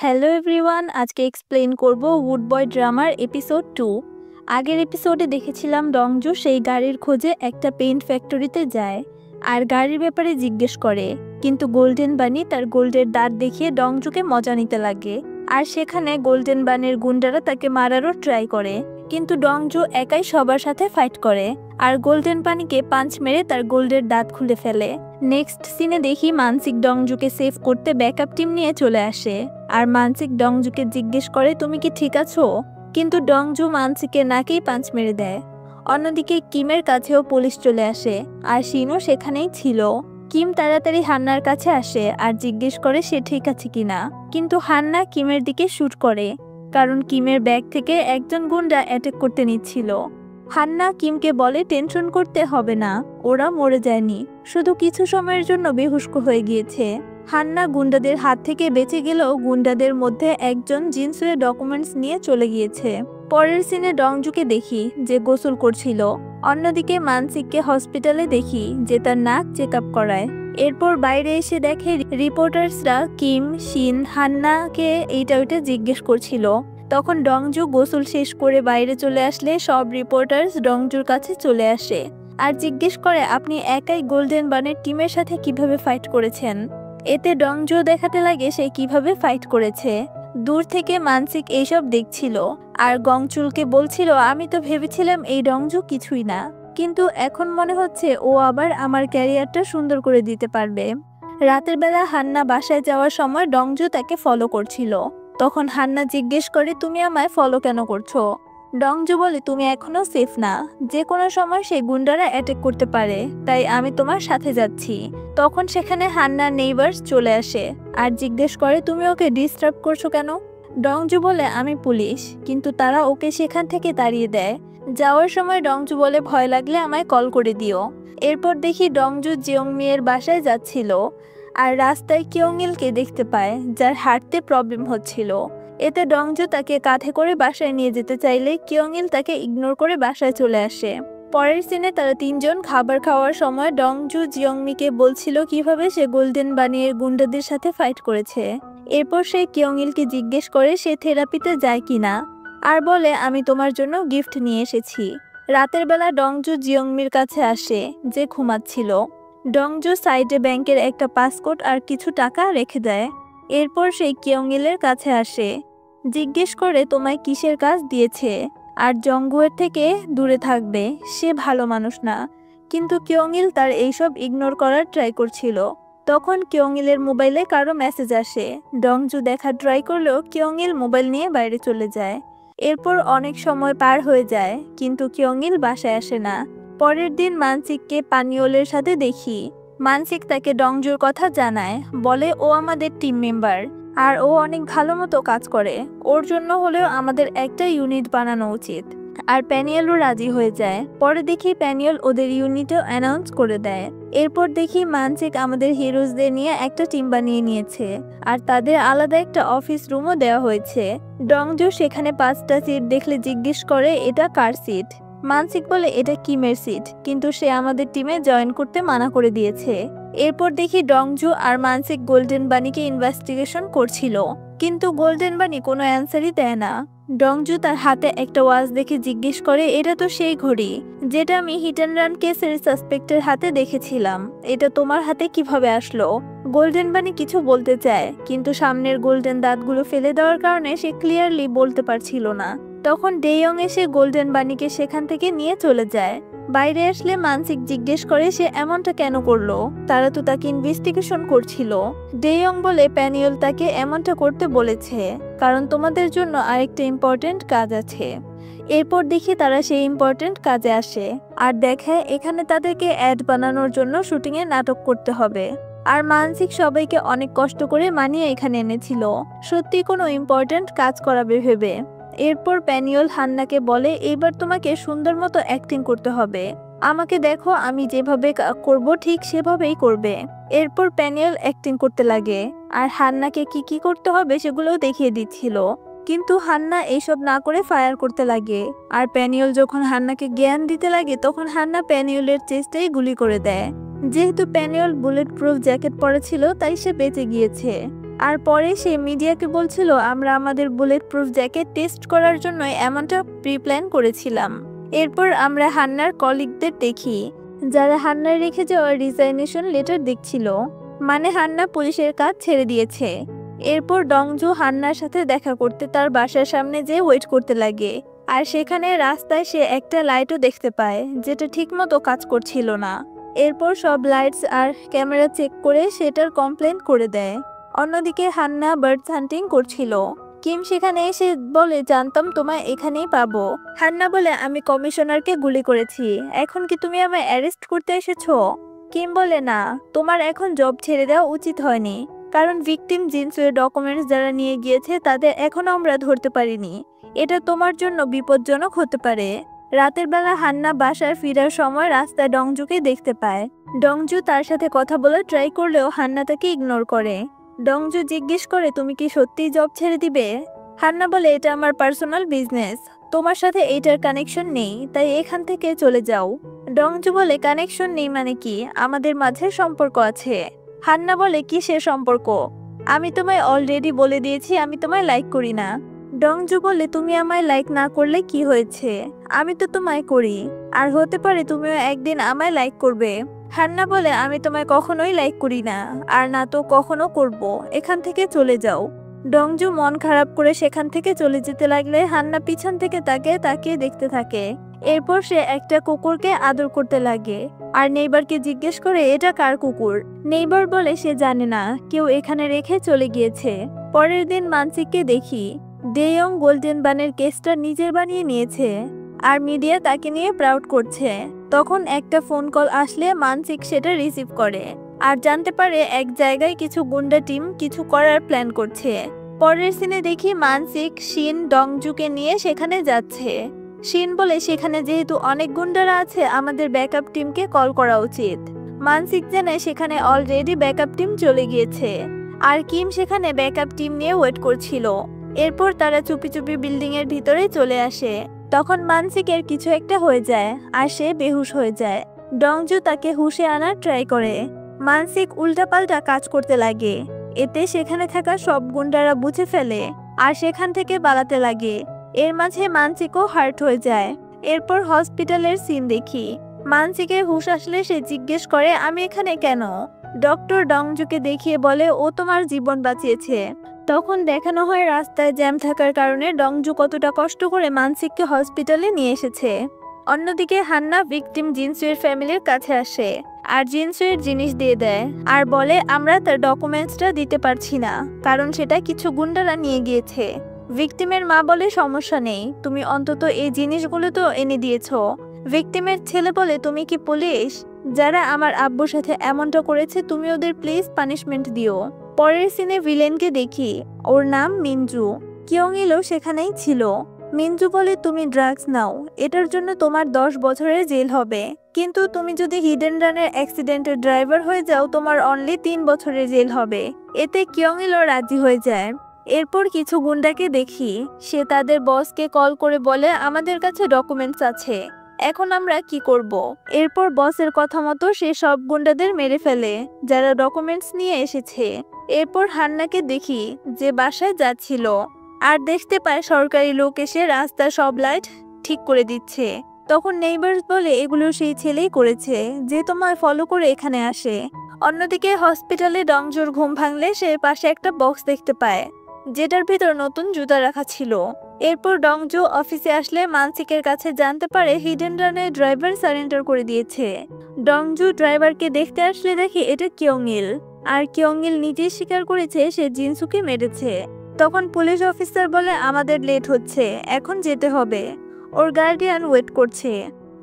Hello everyone, আজকে explain করব would boy drummer episode 2। আগের এপিসোডে দেখেছিলাম ডংজু সেই গাড়ির খোঁজে একটা পেইন্ট ফ্যাক্টরিতে যায় আর গাড়ির ব্যাপারে জিজ্ঞেস করে, কিন্তু গোল্ডেন বানি তার গোল্ডের দাঁত দেখিয়ে ডংজুকে মজা নিতে লাগে। আর সেখানে গোল্ডেন বানির গুন্ডারা তাকে মারারও ট্রাই করে, কিন্তু ডংজু একাই সবার সাথে ফাইট করে আর গোল্ডেন বানিকে পাঞ্চ মেরে তার গোল্ডের দাঁত খুলে ফেলে। নেক্সট সিনে দেখি মানসিক ডংজুকে সেভ করতে ব্যাকআপ টিম নিয়ে চলে আসে আর মানসিক ডংজুকে জিজ্ঞেস করে তুমি কি ঠিক আছো, কিন্তু ডংজু মানসিকের নাকেই পাঞ্চ মেরে দেয়। অন্যদিকে কিমের কাছেও পুলিশ চলে আসে আর শিনও সেখানেই ছিল। কিম তাড়াতাড়ি হান্নার কাছে আসে আর জিজ্ঞেস করে সে ঠিক আছে কিনা, কিন্তু হান্না কিমের দিকে শুট করে কারণ কিমের ব্যাগ থেকে একজন গুন্ডা অ্যাটাক করতে নিচ্ছিল। হান্না কিমকে বলে টেনশন করতে হবে না, ওরা মরে যায়নি, শুধু কিছু সময়ের জন্য বেহুশ হয়ে গিয়েছে। হান্না গুন্ডাদের হাত থেকে বেঁচে গেলেও গুন্ডাদের মধ্যে একজন জিনসুয়ের ডকুমেন্টস নিয়ে চলে গিয়েছে। পরের সিনে ডংজুকে দেখি যে গোসল করছিল, অন্যদিকে মানসিককে হসপিটালে দেখি যে তার নাক চেক আপ করায়। এরপর বাইরে এসে দেখে রিপোর্টার্সরা কিম, শিন, হান্নাকে এইটা ওইটা জিজ্ঞেস করছিল। তখন ডংজু গোসল শেষ করে বাইরে চলে আসলে সব রিপোর্টার্স ডংজুর কাছে চলে আসে আর জিজ্ঞেস করে আপনি একাই গোল্ডেন বানের টিমের সাথে কিভাবে ফাইট করেছেন। এতে ডংজু দেখাতে লাগে সে কিভাবে ফাইট করেছে। দূর থেকে মানসিক এইসব দেখছিল আর গংচুলকে বলছিল আমি তো ভেবেছিলাম এই ডংজু কিছুই না, কিন্তু এখন মনে হচ্ছে ও আবার আমার ক্যারিয়ারটা সুন্দর করে দিতে পারবে। রাতের বেলা হান্না বাসায় যাওয়ার সময় ডংজু তাকে ফলো করছিল। তখন হান্না জিজ্ঞেস করে তুমি আমায় ফলো কেন করছো। ডংজু বলে তুমি এখনো সেফ না, যে কোনো সময় সেই গুন্ডারা অ্যাটাক করতে পারে, তাই আমি তোমার সাথে যাচ্ছি। তখন সেখানে হান্নার নেইবার্স চলে আসে আর জিজ্ঞেস করে তুমি ওকে ডিস্টার্ব করছো কেন। ডংজু বলে আমি পুলিশ, কিন্তু তারা ওকে সেখান থেকে তাড়িয়ে দেয়। যাওয়ার সময় ডংজু বলে ভয় লাগলে আমায় কল করে দিও। এরপর দেখি ডংজু জিয়ংমিয়ের বাসায় যাচ্ছিল আর রাস্তায় কিয়ংইলকে দেখতে পায় যার হাঁটতে প্রবলেম হচ্ছিল। এতে ডংজু তাকে কাঁধে করে বাসায় নিয়ে যেতে চাইলে কিয়ংইল তাকে ইগনোর করে বাসায় চলে আসে। পরের সিনে তারা তিনজন খাবার খাওয়ার সময় ডংজু জিয়ংমিকে বলছিল কিভাবে সে গোল্ডেন বানির গুন্ডাদের সাথে ফাইট করেছে। এরপর সে কিয়ংইলকে জিজ্ঞেস করে সে থেরাপিতে যায় কিনা আর বলে আমি তোমার জন্য গিফট নিয়ে এসেছি। রাতের বেলা ডংজু জিয়ংমির কাছে আসে যে ঘুমাচ্ছিল। ডংজু সাইডে ব্যাংকের একটা পাসপোর্ট আর কিছু টাকা রেখে দেয়। এরপর সেই কিয়ংইলের কাছে আসে, জিজ্ঞেস করে তোমায় কিসের কাজ দিয়েছে আর জঙ্গুয়ের থেকে দূরে থাকবে, সে ভালো মানুষ না। কিন্তু কিয়ংইল তার এইসব ইগনোর করার ট্রাই করছিল। তখন কিয়ংইলের মোবাইলে কারো মেসেজ আসে। ডংজু দেখা ট্রাই করলেও কিয়ংইল মোবাইল নিয়ে বাইরে চলে যায়। এরপর অনেক সময় পার হয়ে যায়, কিন্তু কিয়ংইল বাসায় আসে না। পরের দিন মানসিককে পানিওলের সাথে দেখি। মানসিক তাকে ডংজুর কথা জানায়, বলে ও আমাদের টিম মেম্বার আর ও অনেক ভালো মতো কাজ করে, ওর জন্য হলেও আমাদের একটা ইউনিট বানানো উচিত। আর প্যানিয়েলও রাজি হয়ে যায়। পরে দেখি প্যানিয়েল ওদের ইউনিটও অ্যানাউন্স করে দেয়। এরপর দেখি মানসিক আমাদের হিরোজদের নিয়ে একটা টিম বানিয়ে নিয়েছে আর তাদের আলাদা একটা অফিস রুমও দেওয়া হয়েছে। ডংজু সেখানে 5টা সিট দেখলে জিজ্ঞেস করে এটা কার সিট। মানসিক বলে এটা কিমের সিট, কিন্তু সে আমাদের টিমে জয়েন করতে মানা করে দিয়েছে। এরপর দেখি ডংজু আর মানসিক গোল্ডেন বানিকে ইনভেস্টিগেশন করছিল, কিন্তু গোল্ডেন বানি কোনো অ্যান্সারই দেয় না। ডংজু তার হাতে একটা ওয়াচ দেখে জিজ্ঞেস করে এটা তো সেই ঘড়ি যেটা আমি হিট অ্যান্ড রান কেসের সাসপেক্টের হাতে দেখেছিলাম, এটা তোমার হাতে কিভাবে আসলো। গোল্ডেন বানি কিছু বলতে চায়, কিন্তু সামনের গোল্ডেন দাঁতগুলো ফেলে দেওয়ার কারণে সে ক্লিয়ারলি বলতে পারছিল না। তখন ডেইয়ং এসে গোল্ডেন বানিকে সেখান থেকে নিয়ে চলে যায়। বাইরে আসলে মানসিক জিজ্ঞেস করে সে এমনটা কেন করলো, তারা তো তাকে ইনভেস্টিগেশন করছিল। ডেইয়ং বলে প্যানিয়েল তাকে এমনটা করতে বলেছে কারণ তোমাদের জন্য আরেকটা ইম্পর্টেন্ট কাজ আছে। এরপর দেখি তারা সেই ইম্পর্টেন্ট কাজে আসে আর দেখে এখানে তাদেরকে অ্যাড বানানোর জন্য শুটিংয়ে নাটক করতে হবে। আর মানসিক সবাইকে অনেক কষ্ট করে মানিয়ে এখানে এনেছিল, সত্যি কোনো ইম্পর্টেন্ট কাজ করাবে ভেবে। এরপর প্যানিয়েল হান্নাকে বলে এবার তোমাকে সুন্দর মতো অ্যাক্টিং করতে হবে, আমাকে দেখো আমি যেভাবে করব ঠিক সেভাবেই করবে। এরপর প্যানিয়েল অ্যাক্টিং করতে লাগে আর হান্নাকে কি কি করতে হবে সেগুলোও দেখিয়ে দিচ্ছিল, কিন্তু হান্না এইসব না করে ফায়ার করতে লাগে। আর প্যানিয়েল যখন হান্নাকে জ্ঞান দিতে লাগে তখন হান্না প্যানিয়েলের চেস্টেই গুলি করে দেয়। যেহেতু প্যানিয়েল বুলেট প্রুফ জ্যাকেট পরেছিল তাই সে বেঁচে গিয়েছে। আর পরে সে মিডিয়াকে বলছিল আমরা আমাদের বুলেট প্রুফ জ্যাকেট টেস্ট করার জন্য এমনটা প্রিপ্ল্যান করেছিলাম। এরপর আমরা হান্নার কলিগদের দেখি যারা হান্নার রেখে যাওয়া রিজাইনেশন লেটার দেখছিল, মানে হান্না পুলিশের কাজ ছেড়ে দিয়েছে। এরপর ডংজু হান্নার সাথে দেখা করতে তার বাসার সামনে যেয়ে ওয়েট করতে লাগে, আর সেখানে রাস্তায় সে একটা লাইটও দেখতে পায় যেটা ঠিকমতো কাজ করছিল না। এরপর সব লাইটস আর ক্যামেরা চেক করে সেটার কমপ্লেন করে দেয়। অন্যদিকে হান্না বার্ড হান্টিং করছিল। কিম সেখানে এসে বলে জানতাম তোমায় এখানেই পাবো। হান্না বলে আমি কমিশনারকে গুলি করেছি, এখন কি তুমি আমায় অ্যারেস্ট করতে এসেছো? কিম বলে না, তোমার এখন জব ছেড়ে দেওয়া উচিত হয়নি, কারণ ভিকটিম জিনসুয়ের ডকুমেন্টস যারা নিয়ে গিয়েছে তাদের এখনো আমরা ধরতে পারিনি। এটা তোমার জন্য বিপজ্জনক হতে পারে। রাতের বেলা হান্না বাসায় ফেরার সময় রাস্তায় ডংজুকে দেখতে পায়। ডংজু তার সাথে কথা বলে ট্রাই করলেও হান্না তাকে ইগনোর করে। ডংজু জিজ্ঞেস করে তুমি কি সত্যিই জব ছেড়ে দিবে? হান্না বলে এটা আমার পার্সোনাল বিজনেস, তোমার সাথে এইটার কানেকশন নেই, তাই এখান থেকে চলে যাও। ডংজু বলে কানেকশন নেই মানে কি? আমাদের মাঝে সম্পর্ক আছে। হান্না বলে কিসের সম্পর্ক? আমি তোমায় অলরেডি বলে দিয়েছি আমি তোমায় লাইক করি না। ডংজু বলে তুমি আমায় লাইক না করলে কি হয়েছে, আমি তো তোমায় করি, আর হতে পারে তুমিও একদিন আমায় লাইক করবে। হান্না বলে আমি তোমায় কখনোই লাইক করি না, আর না তো কখনো করব, এখান থেকে চলে যাও। ডংজু মন খারাপ করে সেখান থেকে চলে যেতে লাগলে হান্না পিছন থেকে তাকে তাকিয়ে দেখতে থাকে। এরপর সে একটা কুকুরকে আদর করতে লাগে আর নেইবারকে জিজ্ঞেস করে এটা কার কুকুর। নেইবার বলে সে জানে না, কেউ এখানে রেখে চলে গিয়েছে। পরের দিন মানসিককে দেখি ডেয়ং গোল্ডেন বানের কেসটা নিজের বানিয়ে নিয়েছে, আর মিডিয়া তাকে নিয়ে প্রাউড করছে। তখন একটা ফোন কল আসলে মানসিক সেটা রিসিভ করে আর জানতে পারে এক জায়গায় কিছু গুন্ডা টিম কিছু করার প্ল্যান করছে। পরের সিনে দেখি মানসিক শিন ডংজুকে নিয়ে সেখানে যাচ্ছে। শিন বলে সেখানে যেহেতু অনেক গুন্ডারা আছে আমাদের ব্যাকআপ টিমকে কল করা উচিত। মানসিক জানায় সেখানে অলরেডি ব্যাকআপ টিম চলে গিয়েছে, আর কিম সেখানে ব্যাকআপ টিম নিয়ে ওয়েট করছিল। এরপর তারা চুপি চুপি বিল্ডিং এর ভিতরে চলে আসে। তখন মানসিকের কিছু একটা হয়ে যায় আর সে বেহুশ হয়ে যায়। ডংজু তাকে হুশে আনার ট্রাই করে। মানসিক উল্টাপাল্টা কাজ করতে লাগে, এতে সেখানে থাকা সব গুন্ডারা বুঝে ফেলে আর সেখান থেকে পালাতে লাগে। এর মাঝে মানসিকও হার্ট হয়ে যায়। এরপর হসপিটালের সিন দেখি। মানসিকের হুশ আসলে সে জিজ্ঞেস করে আমি এখানে কেন? ডক্টর ডংজুকে দেখিয়ে বলে ও তোমার জীবন বাঁচিয়েছে। তখন দেখানো হয় রাস্তায় জ্যাম থাকার কারণে ডংজু কতটা কষ্ট করে মানসিককে হসপিটালে নিয়ে এসেছে। অন্যদিকে হান্না ভিকটিম জিনসুয়ের ফ্যামিলির কাছে আসে আর জিনসুয়ের জিনিস দিয়ে দেয় আর বলে আমরা তার ডকুমেন্টসটা দিতে পারছি না, কারণ সেটা কিছু গুন্ডারা নিয়ে গিয়েছে। ভিকটিমের মা বলে সমস্যা নেই, তুমি অন্তত এই জিনিসগুলো তো এনে দিয়েছো। ভিকটিমের ছেলে বলে তুমি কি পুলিশ? যারা আমার আব্বুর সাথে এমনটা করেছে তুমি ওদের প্লিজ পানিশমেন্ট দিও। পরের সিনে ভিলেনকে দেখি, ওর নাম মিনজু। কিয়ংইলও সেখানেই ছিল। মিনজু বলে তুমি ড্রাগস নাও, এটার জন্য তোমার 10 বছরের জেল হবে, কিন্তু তুমি যদি হিডেন রানের অ্যাক্সিডেন্টের ড্রাইভার হয়ে যাও তোমার অনলি 3 বছরের জেল হবে। এতে কিয়ংইলও রাজি হয়ে যায়। এরপর কিছু গুন্ডাকে দেখি, সে তাদের বসকে কল করে বলে আমাদের কাছে ডকুমেন্টস আছে, এখন আমরা কি করব? এরপর বসের কথা মতো সে সব গুন্ডাদের মেরে ফেলে যারা ডকুমেন্টস নিয়ে এসেছে। এরপর হান্নাকে দেখি যে বাসায় যাচ্ছিল আর দেখতে পায় সরকারি লোক এসে রাস্তার সব লাইট ঠিক করে দিচ্ছে। তখন নেইবার্স বলে এগুলো সেই ছেলেই করেছে যে তোমায় ফলো করে এখানে আসে। অন্যদিকে হসপিটালে ডংজুর ঘুম ভাঙলে সে পাশে একটা বক্স দেখতে পায় যেটার ভিতর নতুন জুতা রাখা ছিল। এরপর ডংজু অফিসে আসলে মানসিকের কাছে জানতে পারে হিডেন রানের ড্রাইভার সারেন্ডার করে দিয়েছে। ডংজু ড্রাইভারকে দেখতে আসলে দেখে এটা কিয়ংইল, আর কিয়ংইল নিজেই স্বীকার করেছে সে জিনসুকে মেরেছে। তখন পুলিশ অফিসার বলে আমাদের লেট হচ্ছে, এখন যেতে হবে, ওর গার্ডিয়ান ওয়েট করছে।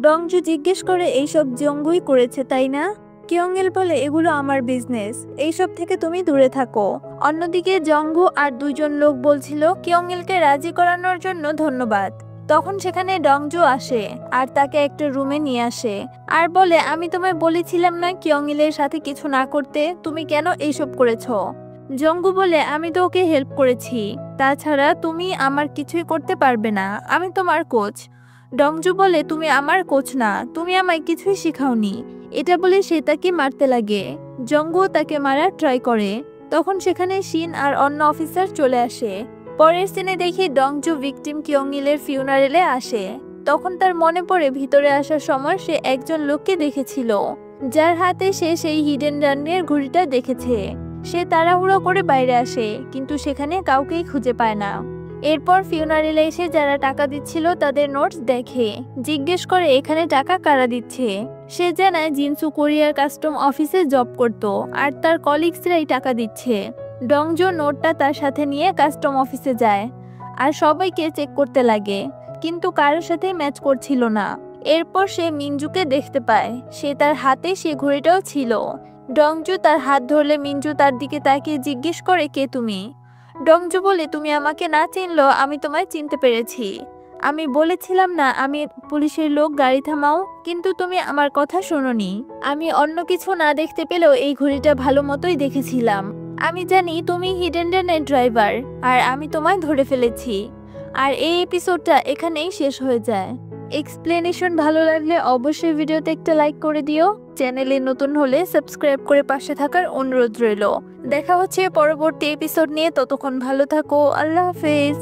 ডংজু জিজ্ঞেস করে এইসব জঙ্গুই করেছে তাই না? কিয়ংইল বলে এগুলো আমার বিজনেস, এইসব থেকে তুমি দূরে থাকো। অন্যদিকে জঙ্গু আর 2 জন লোক বলছিল কিয়ংইলকে রাজি করানোর জন্য ধন্যবাদ। তখন সেখানে ডংজু আসে আর তাকে একটা রুমে নিয়ে আসে আর বলে আমি তোমায় বলেছিলাম না কিয়ংইলের সাথে কিছু না করতে, তুমি কেন এইসব করেছো? জঙ্গু বলে আমি তো ওকে হেল্প করেছি, তাছাড়া তুমি আমার কিছুই করতে পারবে না, আমি তোমার কোচ। ডংজু বলে তুমি আমার কোচ না, তুমি আমায় কিছুই শিখাওনি। এটা বলে সে তাকে মারতে লাগে। জঙ্গু তাকে মারার ট্রাই করে তখন সেখানে শিন আর অন্য অফিসার চলে আসে। পরের সিনে দেখি ডংজু ভিকটিম কিয়ংইলের ফিউনারেলে আসে। তখন তার মনে পড়ে ভিতরে আসার সময় সে একজন লোককে দেখেছিল, যার হাতে সে সেই হিডেন রানের ঘড়িটা দেখেছে। সে তাড়াহুড়ো করে বাইরে আসে, কিন্তু সেখানে কাউকেই খুঁজে পায় না। এরপর ফিউনারেলে এসে যারা টাকা দিচ্ছিল তাদের নোটস দেখে, জিজ্ঞেস করে এখানে টাকা কারা দিচ্ছে। সে জানায় জিনসু কোরিয়ার কাস্টম অফিসে জব করত আর তার কলিগসরাই টাকা দিচ্ছে। ডংজো নোটটা তার সাথে নিয়ে কাস্টম অফিসে যায় আর সবাইকে চেক করতে লাগে, কিন্তু কারোর সাথে ম্যাচ করছিল না। এরপর সে মিনজুকে দেখতে পায়, সে তার হাতে সে ঘড়িটাও ছিল। ডংজু তার হাত ধরলে মিনজু তার দিকে তাকিয়ে জিজ্ঞেস করে কে তুমি। ডংজু বলে তুমি আমাকে না চিনলেও আমি তোমায় চিনতে পেরেছি। আমি বলেছিলাম না আমি পুলিশের লোক, গাড়ি থামাও, কিন্তু তুমি আমার কথা শোনোনি। আমি অন্য কিছু না দেখতে পেলেও এই ঘড়িটা ভালো মতোই দেখেছিলাম। আমি জানি তুমি হিডেন ড্রেনের ড্রাইভার আর আমি তোমায় ধরে ফেলেছি। আর এই এপিসোডটা এখানেই শেষ হয়ে যায়। এক্সপ্লেনেশন ভালো লাগলে অবশ্যই ভিডিওতে একটা লাইক করে দিও। চ্যানেলে নতুন হলে সাবস্ক্রাইব করে পাশে থাকার অনুরোধ রইল। দেখা হচ্ছে পরবর্তী এপিসোড নিয়ে, ততক্ষণ ভালো থাকো। আল্লাহ হাফেজ।